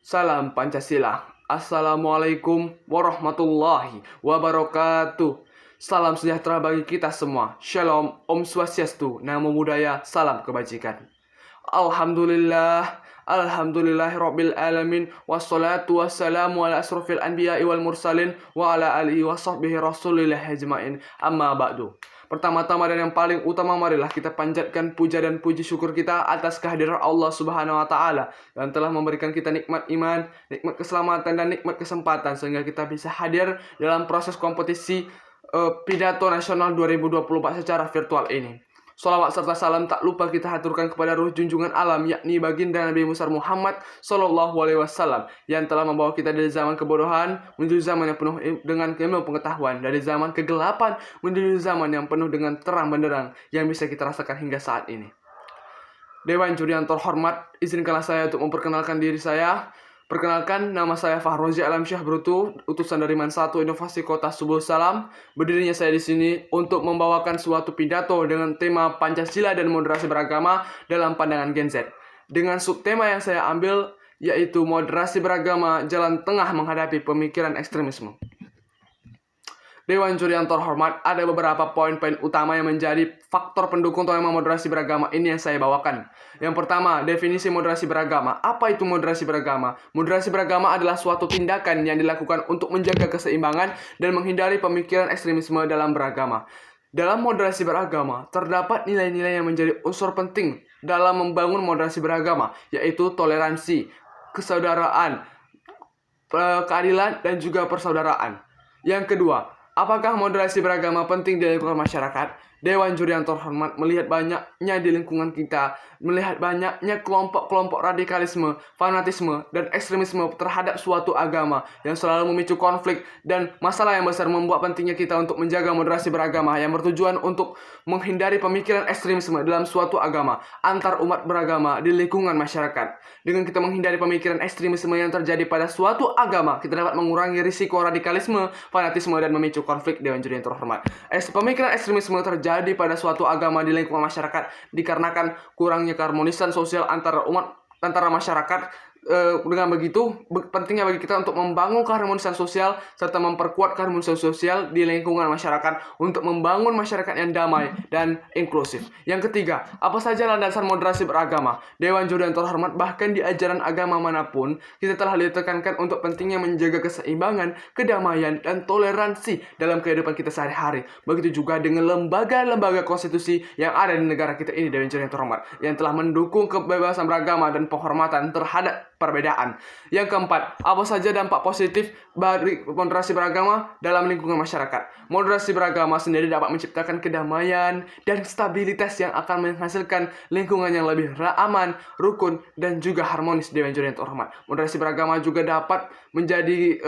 Salam Pancasila. Assalamualaikum warahmatullahi wabarakatuh. Salam sejahtera bagi kita semua. Shalom, Om Swastiastu, Namo Buddhaya, salam kebajikan. Alhamdulillah, Alhamdulillahirabbil alamin, wassalatu wassalamu ala asrofil anbiya'i wal mursalin wa ala alihi wa sahbihi rasulillah ajmain. Amma ba'du. Pertama-tama dan yang paling utama, marilah kita panjatkan puja dan puji syukur kita atas kehadiran Allah Subhanahu wa taala yang telah memberikan kita nikmat iman, nikmat keselamatan dan nikmat kesempatan sehingga kita bisa hadir dalam proses kompetisi pidato nasional 2024 secara virtual ini. Sholawat serta salam tak lupa kita haturkan kepada ruh junjungan alam, yakni baginda Nabi besar Muhammad Sallallahu Alaihi Wasallam yang telah membawa kita dari zaman kebodohan menuju zaman yang penuh dengan ilmu pengetahuan, dari zaman kegelapan menuju zaman yang penuh dengan terang benderang yang bisa kita rasakan hingga saat ini. Dewan juri yang terhormat, izinkanlah saya untuk memperkenalkan diri saya. Perkenalkan, nama saya Fahrozi Alamsyah Brutu, utusan dari Mansatu Inovasi Kota Subuh Salam. Berdirinya saya di sini untuk membawakan suatu pidato dengan tema Pancasila dan moderasi beragama dalam pandangan Gen Z. Dengan subtema yang saya ambil yaitu moderasi beragama, jalan tengah menghadapi pemikiran ekstremisme. Dewan juri yang terhormat, ada beberapa poin-poin utama yang menjadi faktor pendukung tema moderasi beragama ini yang saya bawakan. Yang pertama, definisi moderasi beragama. Apa itu moderasi beragama? Moderasi beragama adalah suatu tindakan yang dilakukan untuk menjaga keseimbangan dan menghindari pemikiran ekstremisme dalam beragama. Dalam moderasi beragama, terdapat nilai-nilai yang menjadi unsur penting dalam membangun moderasi beragama, yaitu toleransi, kesaudaraan, keadilan, dan juga persaudaraan. Yang kedua, apakah moderasi beragama penting di lingkungan masyarakat? Dewan juri yang terhormat melihat banyaknya di lingkungan kita, melihat banyaknya kelompok-kelompok radikalisme, fanatisme, dan ekstremisme terhadap suatu agama yang selalu memicu konflik dan masalah yang besar, membuat pentingnya kita untuk menjaga moderasi beragama yang bertujuan untuk menghindari pemikiran ekstremisme dalam suatu agama antar umat beragama di lingkungan masyarakat. Dengan kita menghindari pemikiran ekstremisme yang terjadi pada suatu agama, kita dapat mengurangi risiko radikalisme, fanatisme, dan memicu konflik. Dewan juri yang terhormat, pemikiran ekstremisme terjadi pada suatu agama di lingkungan masyarakat dikarenakan kurangnya keharmonisan sosial antara masyarakat. Dengan begitu, pentingnya bagi kita untuk membangun keharmonisan sosial serta memperkuat keharmonisan sosial di lingkungan masyarakat untuk membangun masyarakat yang damai dan inklusif. Yang ketiga, apa saja landasan moderasi beragama? Dewan juri yang terhormat, bahkan di ajaran agama manapun, kita telah ditekankan untuk pentingnya menjaga keseimbangan, kedamaian, dan toleransi dalam kehidupan kita sehari-hari. Begitu juga dengan lembaga-lembaga konstitusi yang ada di negara kita ini, Dewan juri yang terhormat, yang telah mendukung kebebasan beragama dan penghormatan terhadap perbedaan. Yang keempat, apa saja dampak positif dari moderasi beragama dalam lingkungan masyarakat? Moderasi beragama sendiri dapat menciptakan kedamaian dan stabilitas yang akan menghasilkan lingkungan yang lebih aman, rukun, dan juga harmonis. Dewan juri yang terhormat, moderasi beragama juga dapat menjadi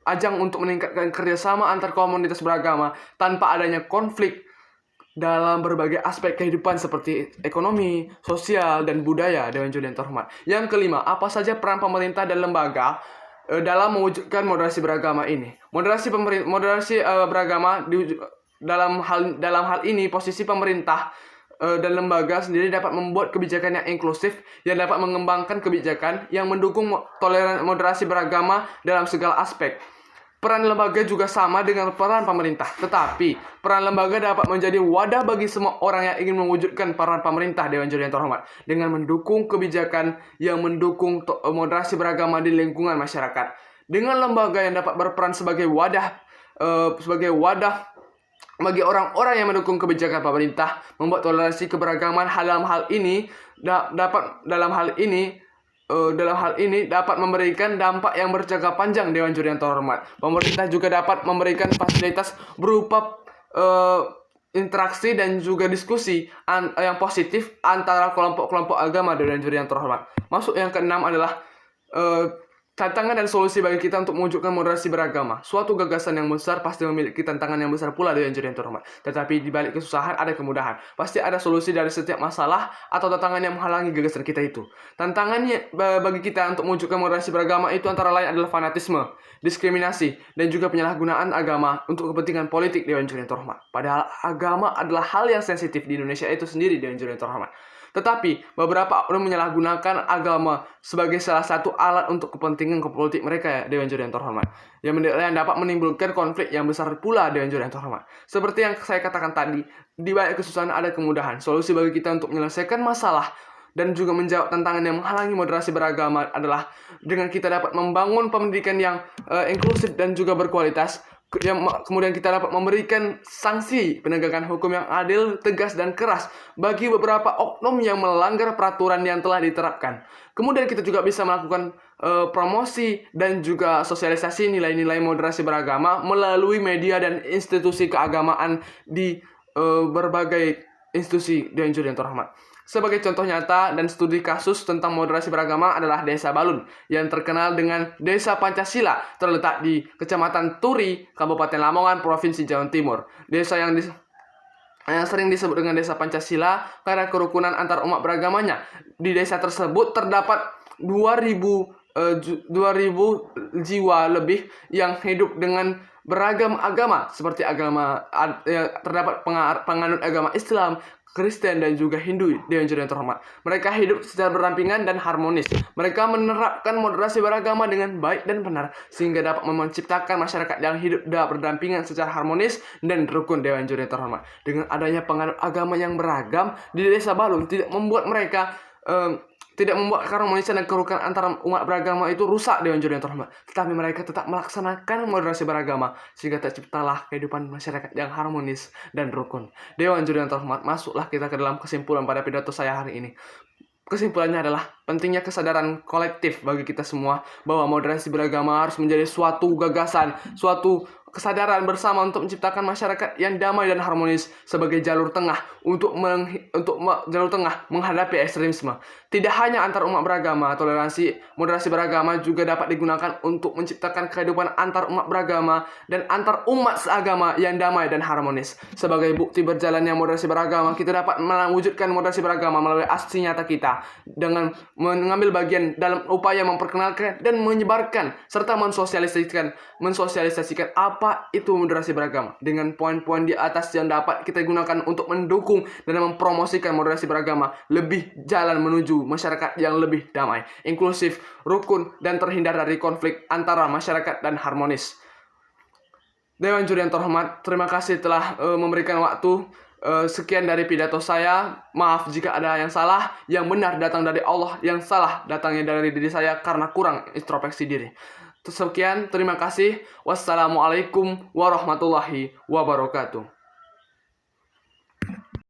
ajang untuk meningkatkan kerjasama antar komunitas beragama tanpa adanya konflik dalam berbagai aspek kehidupan seperti ekonomi, sosial, dan budaya. Dewan juri yang terhormat. Yang kelima, apa saja peran pemerintah dan lembaga dalam mewujudkan moderasi beragama ini? Moderasi beragama dalam hal ini, posisi pemerintah dan lembaga sendiri dapat membuat kebijakan yang inklusif yang dapat mengembangkan kebijakan yang mendukung moderasi beragama dalam segala aspek. Peran lembaga juga sama dengan peran pemerintah, tetapi peran lembaga dapat menjadi wadah bagi semua orang yang ingin mewujudkan peran pemerintah. Dewan juri yang terhormat, dengan mendukung kebijakan yang mendukung moderasi beragama di lingkungan masyarakat. Dengan lembaga yang dapat berperan sebagai wadah bagi orang-orang yang mendukung kebijakan pemerintah, membuat toleransi keberagaman dalam hal ini dapat memberikan dampak yang berjangka panjang. Dewan juri yang terhormat, pemerintah juga dapat memberikan fasilitas berupa interaksi dan juga diskusi yang positif antara kelompok-kelompok agama. Dewan juri yang terhormat, masuk yang keenam adalah tantangan dan solusi bagi kita untuk mewujudkan moderasi beragama. Suatu gagasan yang besar pasti memiliki tantangan yang besar pula, Dewan juri yang terhormat. Tetapi di balik kesusahan ada kemudahan. Pasti ada solusi dari setiap masalah atau tantangan yang menghalangi gagasan kita itu. Tantangannya bagi kita untuk mewujudkan moderasi beragama itu antara lain adalah fanatisme, diskriminasi, dan juga penyalahgunaan agama untuk kepentingan politik. Dewan juri yang terhormat, padahal agama adalah hal yang sensitif di Indonesia itu sendiri. Dewan juri yang terhormat, Tetapi beberapa oknum menyalahgunakan agama sebagai salah satu alat untuk kepentingan politik mereka ya Dewan Juri yang terhormat. Yang dapat menimbulkan konflik yang besar pula Dewan Juri yang terhormat. Seperti yang saya katakan tadi, di balik kesusahan ada kemudahan. Solusi bagi kita untuk menyelesaikan masalah dan juga menjawab tantangan yang menghalangi moderasi beragama adalah dengan kita dapat membangun pendidikan yang inklusif dan juga berkualitas. Kemudian kita dapat memberikan sanksi penegakan hukum yang adil, tegas, dan keras bagi beberapa oknum yang melanggar peraturan yang telah diterapkan. Kemudian kita juga bisa melakukan promosi dan juga sosialisasi nilai-nilai moderasi beragama melalui media dan institusi keagamaan di berbagai institusi Dewan Juri yang terhormat. Sebagai contoh nyata dan studi kasus tentang moderasi beragama adalah Desa Balun yang terkenal dengan Desa Pancasila, terletak di Kecamatan Turi, Kabupaten Lamongan, Provinsi Jawa Timur. Desa yang sering disebut dengan Desa Pancasila karena kerukunan antar umat beragamanya. Di desa tersebut terdapat 2.000 jiwa lebih yang hidup dengan beragam agama, seperti terdapat penganut agama Islam, Kristen, dan juga Hindu Dewan Juri yang terhormat. Mereka hidup secara berdampingan dan harmonis. Mereka menerapkan moderasi beragama dengan baik dan benar, sehingga dapat menciptakan masyarakat yang hidup berdampingan secara harmonis dan rukun Dewan Juri yang terhormat. Dengan adanya penganut agama yang beragam di Desa Balun tidak membuat keharmonisan dan kerukunan antara umat beragama itu rusak Dewan Juri yang terhormat. Tetapi mereka tetap melaksanakan moderasi beragama sehingga terciptalah kehidupan masyarakat yang harmonis dan rukun. Dewan Juri yang terhormat, masuklah kita ke dalam kesimpulan pada pidato saya hari ini. Kesimpulannya adalah pentingnya kesadaran kolektif bagi kita semua bahwa moderasi beragama harus menjadi suatu gagasan, suatu kesadaran bersama untuk menciptakan masyarakat yang damai dan harmonis sebagai jalur tengah jalur tengah menghadapi ekstremisme. Tidak hanya antar umat beragama, moderasi beragama juga dapat digunakan untuk menciptakan kehidupan antar umat beragama dan antar umat seagama yang damai dan harmonis. Sebagai bukti berjalannya moderasi beragama, kita dapat mewujudkan moderasi beragama melalui aksi nyata kita dengan mengambil bagian dalam upaya memperkenalkan dan menyebarkan serta mensosialisasikan apa itu moderasi beragama dengan poin-poin di atas yang dapat kita gunakan untuk mendukung dan mempromosikan moderasi beragama lebih jalan menuju masyarakat yang lebih damai, inklusif, rukun, dan terhindar dari konflik antara masyarakat dan harmonis. Dewan Juri yang terhormat, terima kasih telah memberikan waktu. Sekian dari pidato saya. Maaf jika ada yang salah, yang benar datang dari Allah, yang salah datangnya dari diri saya karena kurang introspeksi diri. Sekian, terima kasih. Wassalamualaikum warahmatullahi wabarakatuh.